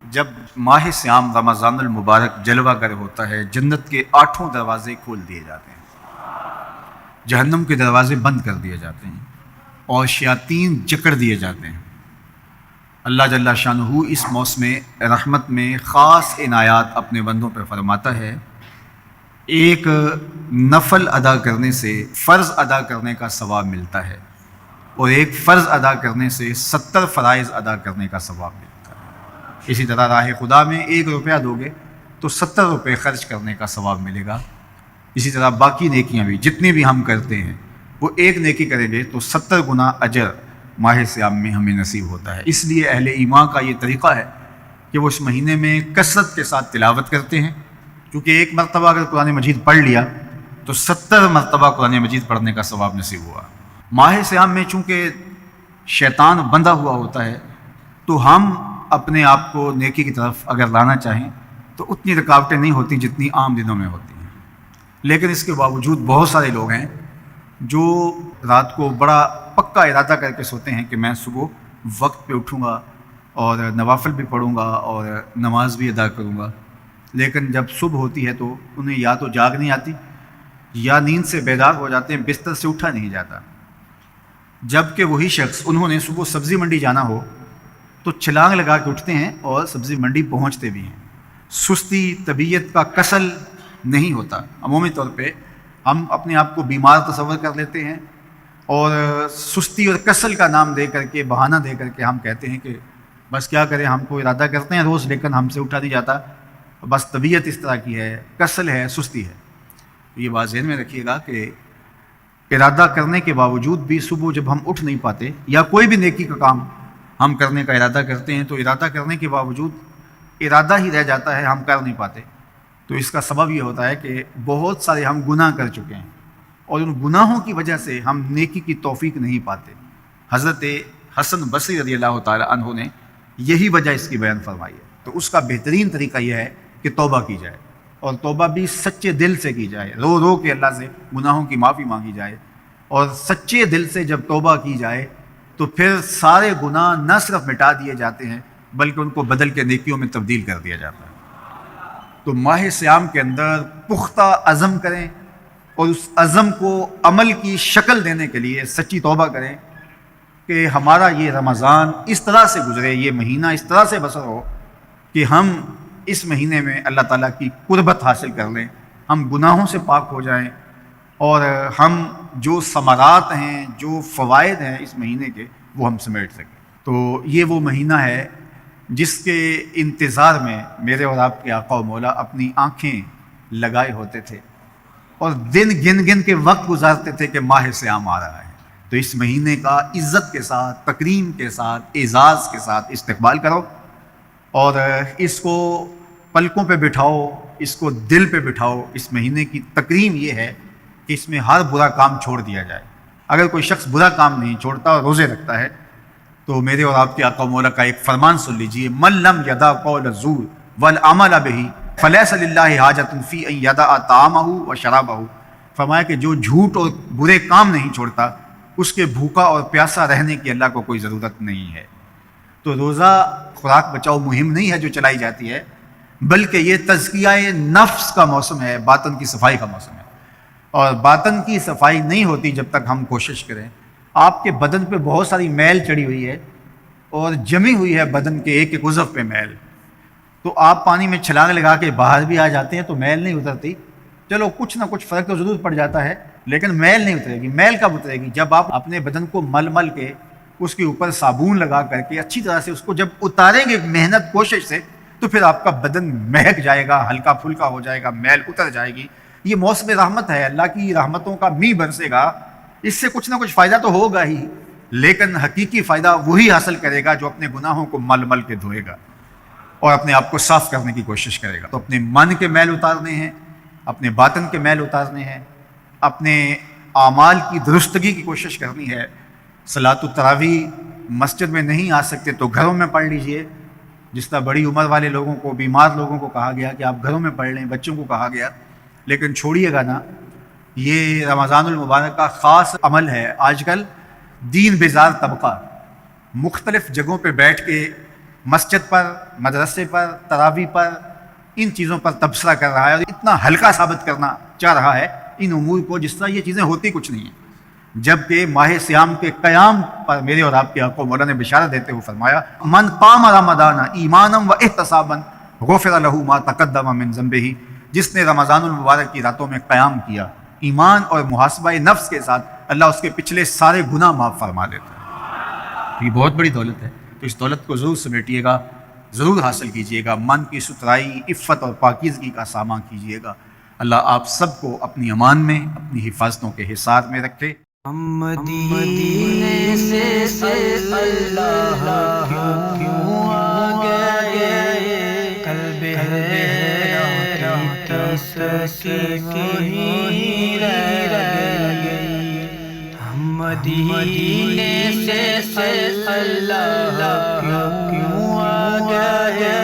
جب ماہ سیام رمضان المبارک جلوہ گر ہوتا ہے، جنت کے 8 دروازے کھول دیے جاتے ہیں، جہنم کے دروازے بند کر دیے جاتے ہیں اور شیاطین جکڑ دیے جاتے ہیں۔ اللہ جل شانہ اس موسم رحمت میں خاص عنایات اپنے بندوں پہ فرماتا ہے۔ ایک نفل ادا کرنے سے فرض ادا کرنے کا ثواب ملتا ہے اور ایک فرض ادا کرنے سے 70 فرائض ادا کرنے کا ثواب ملتا ہے۔ اسی طرح راہ خدا میں 1 روپیہ دو گے تو 70 روپے خرچ کرنے کا ثواب ملے گا۔ اسی طرح باقی نیکیاں بھی جتنی بھی ہم کرتے ہیں وہ ایک نیکی کریں گے تو 70 گنا اجر ماہ سیام میں ہمیں نصیب ہوتا ہے۔ اس لیے اہل ایمان کا یہ طریقہ ہے کہ وہ اس مہینے میں کثرت کے ساتھ تلاوت کرتے ہیں، کیونکہ ایک مرتبہ اگر قرآن مجید پڑھ لیا تو 70 مرتبہ قرآن مجید پڑھنے کا ثواب نصیب ہوا۔ ماہ سیام میں چونکہ شیطان بندھا ہوا ہوتا ہے تو ہم اپنے آپ کو نیکی کی طرف اگر لانا چاہیں تو اتنی رکاوٹیں نہیں ہوتی جتنی عام دنوں میں ہوتی ہیں، لیکن اس کے باوجود بہت سارے لوگ ہیں جو رات کو بڑا پکا ارادہ کر کے سوتے ہیں کہ میں صبح وقت پہ اٹھوں گا اور نوافل بھی پڑھوں گا اور نماز بھی ادا کروں گا، لیکن جب صبح ہوتی ہے تو انہیں یا تو جاگ نہیں آتی یا نیند سے بیدار ہو جاتے ہیں، بستر سے اٹھا نہیں جاتا۔ جبکہ وہی شخص انہوں نے صبح سبزی منڈی جانا ہو تو چھلانگ لگا کے اٹھتے ہیں اور سبزی منڈی پہنچتے بھی ہیں۔ سستی طبیعت کا کسل نہیں ہوتا۔ عمومی طور پہ ہم اپنے آپ کو بیمار تصور کر لیتے ہیں اور سستی اور کسل کا نام دے کر کے، بہانہ دے کر کے ہم کہتے ہیں کہ بس کیا کریں، ہم کو ارادہ کرتے ہیں روز لیکن ہم سے اٹھا نہیں جاتا، بس طبیعت اس طرح کی ہے، کسل ہے، سستی ہے۔ یہ بات ذہن میں رکھیے گا کہ ارادہ کرنے کے باوجود بھی صبح جب ہم اٹھ نہیں پاتے یا کوئی بھی نیکی کا کام ہم کرنے کا ارادہ کرتے ہیں تو ارادہ کرنے کے باوجود ارادہ ہی رہ جاتا ہے، ہم کر نہیں پاتے، تو اس کا سبب یہ ہوتا ہے کہ بہت سارے ہم گناہ کر چکے ہیں اور ان گناہوں کی وجہ سے ہم نیکی کی توفیق نہیں پاتے۔ حضرت حسن بصری رضی اللہ تعالی عنہ نے یہی وجہ اس کی بیان فرمائی ہے۔ تو اس کا بہترین طریقہ یہ ہے کہ توبہ کی جائے، اور توبہ بھی سچے دل سے کی جائے، رو رو کے اللہ سے گناہوں کی معافی مانگی جائے، اور سچے دل سے جب توبہ کی جائے تو پھر سارے گناہ نہ صرف مٹا دیے جاتے ہیں بلکہ ان کو بدل کے نیکیوں میں تبدیل کر دیا جاتا ہے۔ تو ماہ سیام کے اندر پختہ عزم کریں اور اس عزم کو عمل کی شکل دینے کے لیے سچی توبہ کریں کہ ہمارا یہ رمضان اس طرح سے گزرے، یہ مہینہ اس طرح سے بسر ہو کہ ہم اس مہینے میں اللہ تعالیٰ کی قربت حاصل کر لیں، ہم گناہوں سے پاک ہو جائیں اور ہم جو ثمرات ہیں، جو فوائد ہیں اس مہینے کے، وہ ہم سمیٹ سکیں۔ تو یہ وہ مہینہ ہے جس کے انتظار میں میرے اور آپ کے آقا و مولا اپنی آنکھیں لگائے ہوتے تھے اور دن گن گن کے وقت گزارتے تھے کہ ماہ سیام آ رہا ہے۔ تو اس مہینے کا عزت کے ساتھ، تکریم کے ساتھ، اعزاز کے ساتھ استقبال کرو اور اس کو پلکوں پہ بٹھاؤ، اس کو دل پہ بٹھاؤ۔ اس مہینے کی تکریم یہ ہے کہ اس میں ہر برا کام چھوڑ دیا جائے۔ اگر کوئی شخص برا کام نہیں چھوڑتا اور روزے رکھتا ہے تو میرے اور آپ کے آقا مولا کا ایک فرمان سن لیجئے، من لم یدع قول الزور والعمل بہ فلیس للہ حاجۃ فی ان یدع طعامہ وشرابہ۔ فرمایا کہ جو جھوٹ اور برے کام نہیں چھوڑتا اس کے بھوکا اور پیاسا رہنے کی اللہ کو کوئی ضرورت نہیں ہے۔ تو روزہ خوراک بچاؤ مہم نہیں ہے جو چلائی جاتی ہے، بلکہ یہ تزکیہ نفس کا موسم ہے، باطن کی صفائی کا موسم ہے، اور باطن کی صفائی نہیں ہوتی جب تک ہم کوشش کریں۔ آپ کے بدن پہ بہت ساری میل چڑھی ہوئی ہے اور جمی ہوئی ہے بدن کے ایک ایک عضو پہ میل، تو آپ پانی میں چھلانگ لگا کے باہر بھی آ جاتے ہیں تو میل نہیں اترتی، چلو کچھ نہ کچھ فرق تو ضرور پڑ جاتا ہے لیکن میل نہیں اترے گی۔ میل کب اترے گی؟ جب آپ اپنے بدن کو مل مل کے اس کے اوپر صابون لگا کر کے اچھی طرح سے اس کو جب اتاریں گے محنت کوشش سے تو پھر آپ کا بدن مہک جائے گا، ہلکا پھلکا ہو جائے گا، میل اتر جائے گی۔ یہ موسم رحمت ہے، اللہ کی رحمتوں کا می برسے گا، اس سے کچھ نہ کچھ فائدہ تو ہوگا ہی، لیکن حقیقی فائدہ وہی حاصل کرے گا جو اپنے گناہوں کو مل مل کے دھوئے گا اور اپنے آپ کو صاف کرنے کی کوشش کرے گا۔ تو اپنے من کے میل اتارنے ہیں، اپنے باطن کے میل اتارنے ہیں، اپنے اعمال کی درستگی کی کوشش کرنی ہے۔ صلاۃ التراویح مسجد میں نہیں آ سکتے تو گھروں میں پڑھ لیجئے، جس طرح بڑی عمر والے لوگوں کو، بیمار لوگوں کو کہا گیا کہ آپ گھروں میں پڑھ لیں، بچوں کو کہا گیا، لیکن چھوڑیے گا نا، یہ رمضان المبارک کا خاص عمل ہے۔ آج کل دین بیزار طبقہ مختلف جگہوں پہ بیٹھ کے مسجد پر، مدرسے پر، تراویح پر، ان چیزوں پر تبصرہ کر رہا ہے اور اتنا ہلکا ثابت کرنا چاہ رہا ہے ان امور کو جس طرح یہ چیزیں ہوتی کچھ نہیں ہیں، جبکہ ماہ صیام کے قیام پر میرے اور آپ کے آقا مولا نے بشارت دیتے ہوئے فرمایا من قام رمضان ایمانا و احتسابا غفر له ما تقدم من ذنبه، جس نے رمضان المبارک کی راتوں میں قیام کیا ایمان اور محاسبہ نفس کے ساتھ، اللہ اس کے پچھلے سارے گناہ معاف فرما دیتا ہے۔ یہ بہت بڑی دولت ہے، تو اس دولت کو ضرور سمیٹیے گا، ضرور حاصل کیجیے گا، من کی ستھرائی، عفت اور پاکیزگی کا سامان کیجیے گا۔ اللہ آپ سب کو اپنی امان میں، اپنی حفاظتوں کے حصار میں رکھے۔ ہم مدینے سے اللہ کیوں آ گئے، قلب حیرہ تسکین رہ گئی۔ ہم مدینے سے اللہ کیوں آ گئے،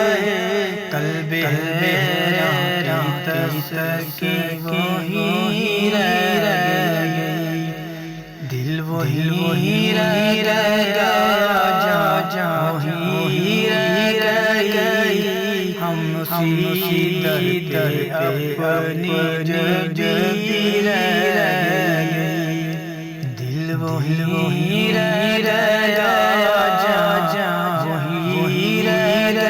قلب حیرہ تسکین رہ گئی۔ دل وہی رہ گیا، وہی رہ گئی، ہم اسی در پہ اپنی جگہ رہ گئی۔ دل وہی رہ گیا، وہی رہ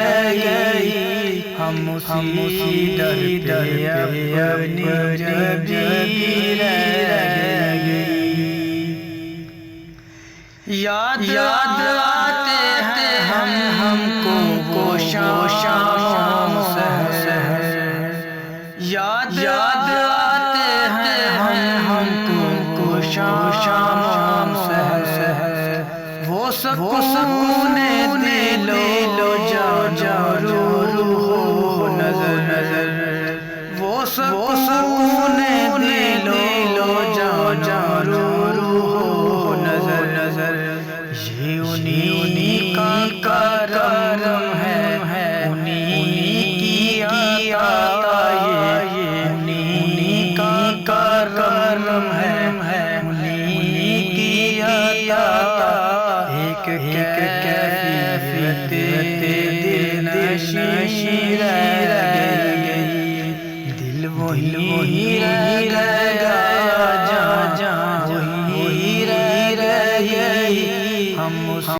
گئی، ہم اسی در پہ اپنی جگہ رہ گئی۔ یاد آتے ہیں ہم کو شام سحر، یاد آتے ہیں ہم کو شام سحر، وہ سکون دل و جان روح نظر، وہ سکون دل و جان روح نظر، یہ انہی کا کرم ہے، انہی کی عطا، یہ انہی کا کرم ہے، انہی کی عطا۔ ایک کیفیت دل نشین رہ گئی، دل وہی رہ